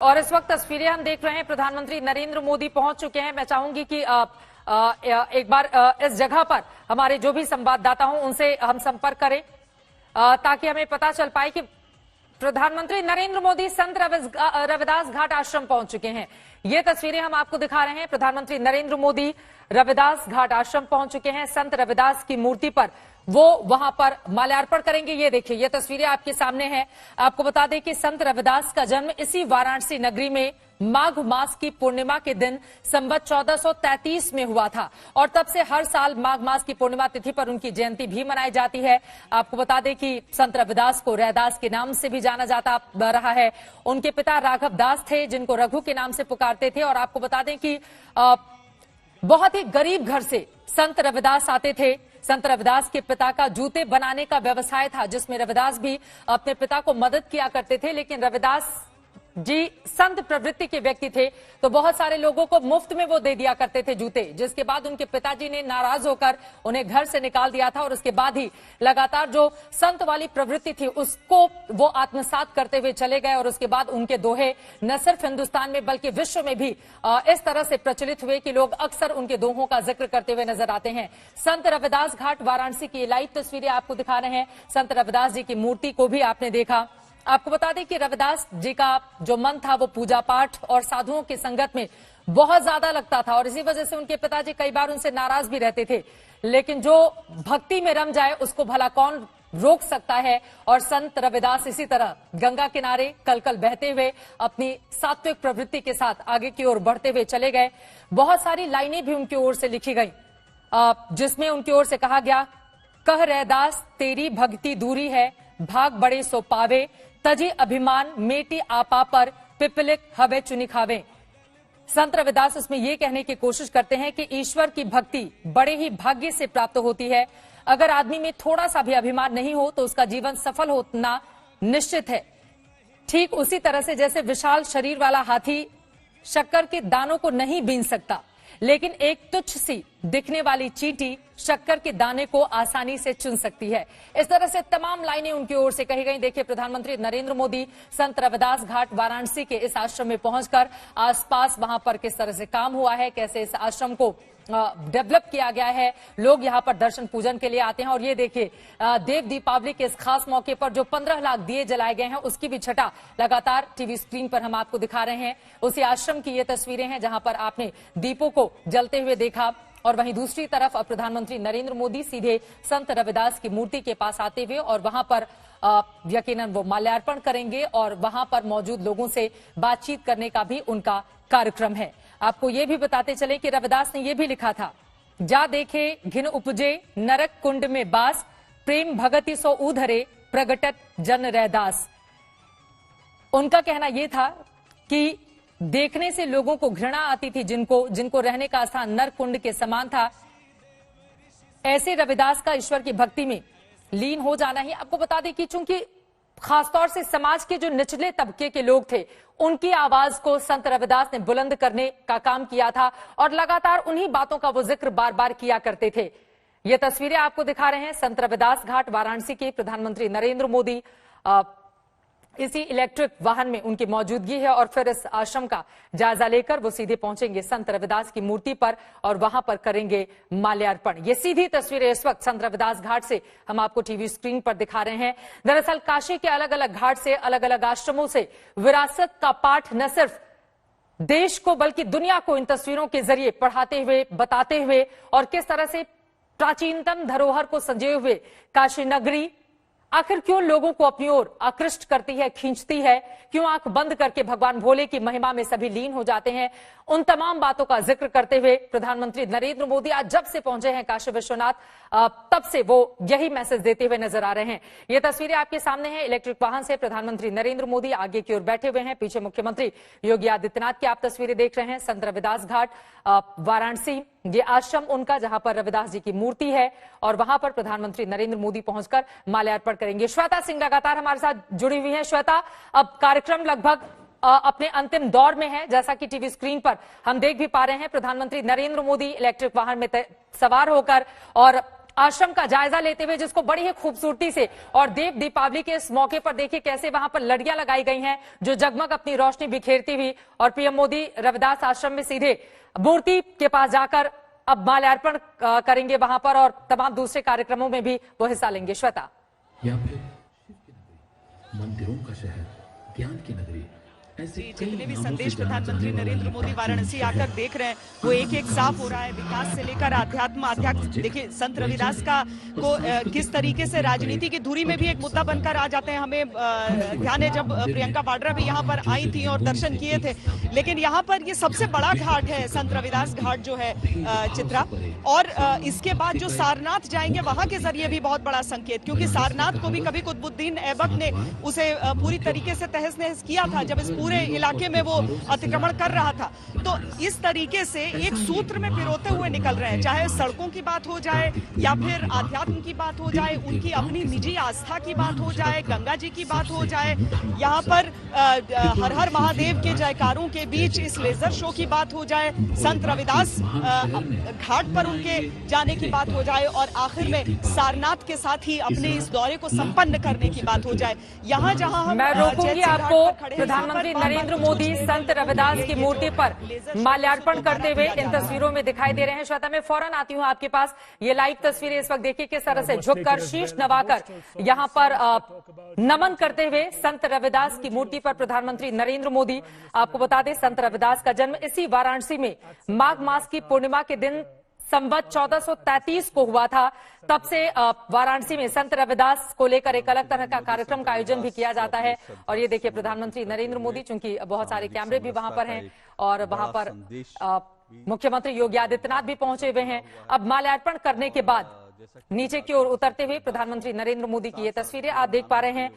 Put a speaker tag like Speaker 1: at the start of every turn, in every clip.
Speaker 1: और इस वक्त तस्वीरें हम देख रहे हैं, प्रधानमंत्री नरेंद्र मोदी पहुंच चुके हैं। मैं चाहूंगी कि एक बार इस जगह पर हमारे जो भी संवाददाता हों उनसे हम संपर्क करें ताकि हमें पता चल पाए कि प्रधानमंत्री नरेंद्र मोदी संत रविदास घाट आश्रम पहुंच चुके हैं। ये तस्वीरें हम आपको दिखा रहे हैं। प्रधानमंत्री नरेंद्र मोदी रविदास घाट आश्रम पहुंच चुके हैं। संत रविदास की मूर्ति पर वो वहां पर माल्यार्पण करेंगे। ये देखिए, ये तस्वीरें आपके सामने हैं। आपको बता दें कि संत रविदास का जन्म इसी वाराणसी नगरी में माघ मास की पूर्णिमा के दिन संवत 1433 में हुआ था और तब से हर साल माघ मास की पूर्णिमा तिथि पर उनकी जयंती भी मनाई जाती है। आपको बता दें कि संत रविदास को रैदास के नाम से भी जाना जाता रहा है। उनके पिता राघव दास थे, जिनको रघु के नाम से पुकारते थे। और आपको बता दें कि बहुत ही गरीब घर से संत रविदास आते थे। संत रविदास के पिता का जूते बनाने का व्यवसाय था, जिसमें रविदास भी अपने पिता को मदद किया करते थे। लेकिन रविदास जी संत प्रवृत्ति के व्यक्ति थे, तो बहुत सारे लोगों को मुफ्त में वो दे दिया करते थे जूते, जिसके बाद उनके पिताजी ने नाराज होकर उन्हें घर से निकाल दिया था। और उसके बाद ही लगातार जो संत वाली प्रवृत्ति थी उसको वो आत्मसात करते हुए चले गए। और उसके बाद उनके दोहे न सिर्फ हिंदुस्तान में बल्कि विश्व में भी इस तरह से प्रचलित हुए कि लोग अक्सर उनके दोहों का जिक्र करते हुए नजर आते हैं। संत रविदास घाट वाराणसी की लाइव तस्वीरें आपको दिखा रहे हैं। संत रविदास जी की मूर्ति को भी आपने देखा। आपको बता दें कि रविदास जी का जो मन था वो पूजा पाठ और साधुओं की संगत में बहुत ज्यादा लगता था और इसी वजह से उनके पिताजी कई बार उनसे नाराज भी रहते थे। लेकिन जो भक्ति में रम जाए उसको भला कौन रोक सकता है। और संत रविदास इसी तरह गंगा किनारे कलकल बहते हुए अपनी सात्विक प्रवृत्ति के साथ आगे की ओर बढ़ते हुए चले गए। बहुत सारी लाइनें भी उनकी ओर से लिखी गई, जिसमें उनकी ओर से कहा गया, कह रैदास तेरी भक्ति दूरी है, भाग बड़े सो पावे, तजी अभिमान मेटी आपा पर, पिपलिक हवे चुनी खावे। संत रविदास उसमें यह कहने की कोशिश करते हैं कि ईश्वर की भक्ति बड़े ही भाग्य से प्राप्त होती है। अगर आदमी में थोड़ा सा भी अभिमान नहीं हो तो उसका जीवन सफल होना निश्चित है। ठीक उसी तरह से जैसे विशाल शरीर वाला हाथी शक्कर के दानों को नहीं बीन सकता, लेकिन एक तुच्छ सी दिखने वाली चींटी शक्कर के दाने को आसानी से चुन सकती है। इस तरह से तमाम लाइनें उनकी ओर से कही गई। देखिए, प्रधानमंत्री नरेंद्र मोदी संत रविदास घाट वाराणसी के इस आश्रम में पहुंचकर आसपास वहां पर किस तरह से काम हुआ है, कैसे इस आश्रम को डेवलप किया गया है, लोग यहां पर दर्शन पूजन के लिए आते हैं। और ये देखिए, देव दीपावली के इस खास मौके पर जो 15 लाख दिए जलाए गए हैं उसकी भी छटा लगातार टीवी स्क्रीन पर हम आपको दिखा रहे हैं। उसी आश्रम की ये तस्वीरें हैं जहां पर आपने दीपों को जलते हुए देखा। और वहीं दूसरी तरफ प्रधानमंत्री नरेंद्र मोदी सीधे संत रविदास की मूर्ति के पास आते हुए और वहां पर यकीनन वो माल्यार्पण करेंगे और वहां पर मौजूद लोगों से बातचीत करने का भी उनका कार्यक्रम है। आपको ये भी बताते चले कि रविदास ने यह भी लिखा था, जा देखे घिन उपजे नरक कुंड में बास, प्रेम भगति सो उधरे प्रगटत जन रैदास। उनका कहना यह था कि देखने से लोगों को घृणा आती थी, जिनको रहने का स्थान नर कुंड के समान था। ऐसे रविदास का ईश्वर की भक्ति में लीन हो जाना ही, आपको बता दें कि चूंकि खासतौर से समाज के जो निचले तबके के लोग थे उनकी आवाज को संत रविदास ने बुलंद करने का काम किया था और लगातार उन्हीं बातों का वो जिक्र बार बार किया करते थे। ये तस्वीरें आपको दिखा रहे हैं संत रविदास घाट वाराणसी के। प्रधानमंत्री नरेंद्र मोदी इसी इलेक्ट्रिक वाहन में उनकी मौजूदगी है और फिर इस आश्रम का जायजा लेकर वो सीधे पहुंचेंगे संत रविदास की मूर्ति पर और वहां पर करेंगे माल्यार्पण। ये सीधी तस्वीरें इस वक्त संत रविदास घाट से हम आपको टीवी स्क्रीन पर दिखा रहे हैं। दरअसल काशी के अलग अलग घाट से, अलग अलग आश्रमों से विरासत का पाठ न सिर्फ देश को बल्कि दुनिया को इन तस्वीरों के जरिए पढ़ाते हुए, बताते हुए और किस तरह से प्राचीनतम धरोहर को संजोए हुए काशी नगरी आखिर क्यों लोगों को अपनी ओर आकृष्ट करती है, खींचती है, क्यों आंख बंद करके भगवान भोले की महिमा में सभी लीन हो जाते हैं, उन तमाम बातों का जिक्र करते हुए प्रधानमंत्री नरेंद्र मोदी आज जब से पहुंचे हैं काशी विश्वनाथ, तब से वो यही मैसेज देते हुए नजर आ रहे हैं। ये तस्वीरें आपके सामने हैं। इलेक्ट्रिक वाहन से प्रधानमंत्री नरेंद्र मोदी आगे की ओर बैठे हुए हैं, पीछे मुख्यमंत्री योगी आदित्यनाथ की आप तस्वीरें देख रहे हैं। संत रविदास घाट वाराणसी, ये आश्रम उनका जहां पर रविदास जी की मूर्ति है और वहां पर प्रधानमंत्री नरेंद्र मोदी पहुंचकर माल्यार्पण करेंगे। श्वेता सिंह लगातार हमारे साथ जुड़ी हुई है। श्वेता, अब कार्यक्रम लगभग अपने अंतिम दौर में है, जैसा कि टीवी स्क्रीन पर हम देख भी पा रहे हैं। प्रधानमंत्री नरेंद्र मोदी इलेक्ट्रिक वाहन में सवार होकर और आश्रम का जायजा लेते हुए, जिसको बड़ी ही खूबसूरती से और देव दीपावली के इस मौके पर देखिए कैसे वहां पर लड़ियां लगाई गई हैं जो जगमग अपनी रोशनी बिखेरती हुई, और पीएम मोदी रविदास आश्रम में सीधे मूर्ति के पास जाकर अब माल्यार्पण करेंगे वहां पर, और तमाम दूसरे कार्यक्रमों में भी वो हिस्सा लेंगे। श्वेता,
Speaker 2: या फिर मंदिरों का शहर, ज्ञान की नगरी,
Speaker 3: जितने भी संदेश प्रधानमंत्री नरेंद्र मोदी वाराणसी आकर देख रहे हैं वो एक एक साफ हो रहा है। विकास से लेकर आध्यात्म देखिए, संत रविदास का को किस तरीके से राजनीति की धुरी में भी एक मुद्दा बनकर आ जाते हैं। हमें ध्यान है जब प्रियंका वाड्रा भी यहाँ पर आई थी और दर्शन किए थे, लेकिन यहाँ पर ये सबसे बड़ा घाट है संत रविदास घाट जो है चित्रा, और इसके बाद जो सारनाथ जाएंगे वहां के जरिए भी बहुत बड़ा संकेत, क्योंकि सारनाथ को भी कभी कुतुबुद्दीन ऐबक ने उसे पूरी तरीके से तहस नहस किया था जब इस पूरे इलाके में वो अतिक्रमण कर रहा था। तो इस तरीके से एक सूत्र में पिरोते हुए निकल रहे हैं, चाहे सड़कों की बात हो जाए या फिर आध्यात्म की बात हो जाए, उनकी अपनी निजी आस्था की बात हो जाए, गंगा जी की बात हो जाए, यहाँ पर हर हर महादेव के जयकारों के बीच इस लेजर शो की बात हो जाए, संत रविदास घाट पर उनके जाने की बात हो जाए, और आखिर में सारनाथ के साथ ही अपने इस दौरे को संपन्न करने की बात हो जाए। यहाँ जहाँ हम
Speaker 1: मैं रोकूंगी आपको, प्रधानमंत्री नरेंद्र मोदी संत रविदास की मूर्ति पर माल्यार्पण करते हुए इन तस्वीरों में दिखाई दे रहे हैं। श्वेता, मैं फौरन आती हूं आपके पास। ये लाइव तस्वीरें इस वक्त देखिए किस तरह से झुककर शीश नवाकर यहां पर नमन करते हुए संत रविदास की मूर्ति पर प्रधानमंत्री नरेंद्र मोदी। आपको बता दें संत रविदास का जन्म इसी वाराणसी में माघ मास की पूर्णिमा के दिन संवत 1433 को हुआ था। तब से वाराणसी में संत रविदास को लेकर एक अलग तरह का कार्यक्रम का आयोजन भी किया जाता है। और ये देखिए प्रधानमंत्री नरेंद्र मोदी, चूंकि बहुत सारे कैमरे भी वहां पर हैं और वहां पर मुख्यमंत्री योगी आदित्यनाथ भी पहुंचे हुए हैं। अब माल्यार्पण करने के बाद नीचे की ओर उतरते हुए प्रधानमंत्री नरेंद्र मोदी की ये तस्वीरें आप देख पा रहे हैं।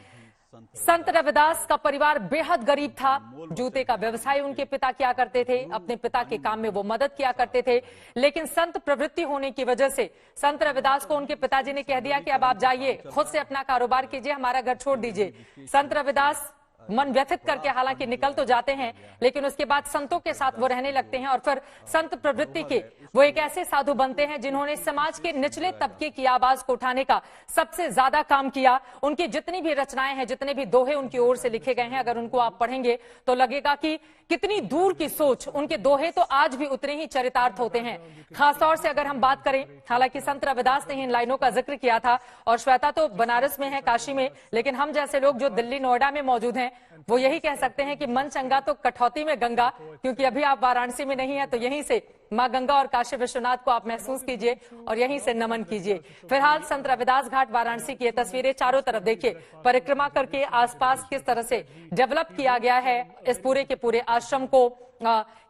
Speaker 1: संत रविदास का परिवार बेहद गरीब था। जूते का व्यवसाय उनके पिता किया करते थे, अपने पिता के काम में वो मदद किया करते थे, लेकिन संत प्रवृत्ति होने की वजह से संत रविदास को उनके पिताजी ने कह दिया कि अब आप जाइए, खुद से अपना कारोबार कीजिए, हमारा घर छोड़ दीजिए। संत रविदास मन व्यथित करके हालांकि निकल तो जाते हैं, लेकिन उसके बाद संतों के साथ वो रहने लगते हैं, और फिर संत प्रवृत्ति के वो एक ऐसे साधु बनते हैं जिन्होंने समाज के निचले तबके की आवाज को उठाने का सबसे ज्यादा काम किया। उनकी जितनी भी रचनाएं हैं, जितने भी दोहे उनकी ओर से लिखे गए हैं, अगर उनको आप पढ़ेंगे तो लगेगा कि कितनी दूर की सोच। उनके दोहे तो आज भी उतने ही चरितार्थ होते हैं। खासतौर से अगर हम बात करें, हालांकि संत रविदास ने इन लाइनों का जिक्र किया था, और श्वेता तो बनारस में है, काशी में, लेकिन हम जैसे लोग जो दिल्ली नोएडा में मौजूद हैं वो यही कह सकते हैं कि मन चंगा तो कठौती में गंगा, क्योंकि अभी आप वाराणसी में नहीं है तो यहीं से मां गंगा और काशी विश्वनाथ को आप महसूस कीजिए और यहीं से नमन कीजिए। फिलहाल संत रविदास घाट वाराणसी की ये तस्वीरें चारों तरफ देखिए, परिक्रमा करके आसपास किस तरह से डेवलप किया गया है इस पूरे के पूरे आश्रम को,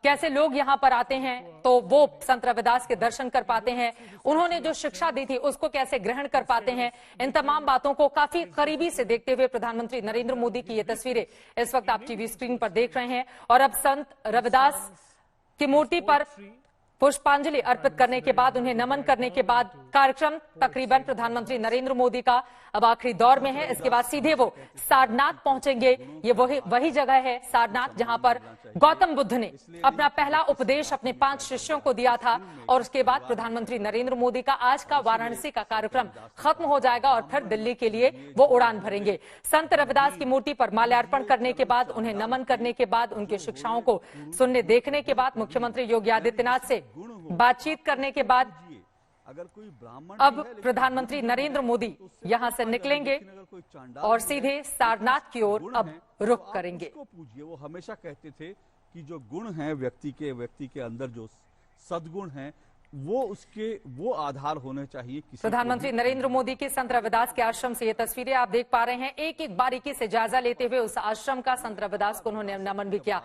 Speaker 1: कैसे लोग यहाँ पर आते हैं तो वो संत रविदास के दर्शन कर पाते हैं, उन्होंने जो शिक्षा दी थी उसको कैसे ग्रहण कर पाते हैं। इन तमाम बातों को काफी करीबी से देखते हुए प्रधानमंत्री नरेंद्र मोदी की ये तस्वीरें इस वक्त आप टीवी स्क्रीन पर देख रहे हैं। और अब संत रविदास की मूर्ति पर पुष्पांजलि अर्पित करने के बाद, उन्हें नमन करने के बाद कार्यक्रम तकरीबन प्रधानमंत्री नरेंद्र मोदी का अब आखिरी दौर में है। इसके बाद सीधे वो सारनाथ पहुंचेंगे। ये वही जगह है सारनाथ जहां पर गौतम बुद्ध ने अपना पहला उपदेश अपने 5 शिष्यों को दिया था, और उसके बाद प्रधानमंत्री नरेंद्र मोदी का आज का वाराणसी का कार्यक्रम खत्म हो जाएगा और फिर दिल्ली के लिए वो उड़ान भरेंगे। संत रविदास की मूर्ति पर माल्यार्पण करने के बाद, उन्हें नमन करने के बाद, उनकी शिक्षाओं को सुनने देखने के बाद, मुख्यमंत्री योगी आदित्यनाथ से बातचीत करने के बाद अब प्रधानमंत्री नरेंद्र मोदी यहां से निकलेंगे और सीधे सारनाथ की ओर अब रुख करेंगे।
Speaker 4: वो हमेशा कहते थे कि जो गुण हैं व्यक्ति के अंदर, जो सद्गुण हैं, वो आधार होने चाहिए।
Speaker 1: प्रधानमंत्री नरेंद्र मोदी के संत रविदास के आश्रम से ये तस्वीरें आप देख पा रहे हैं। एक एक बारीकी से जायजा लेते हुए उस आश्रम का संत रविदास को उन्होंने नमन भी किया।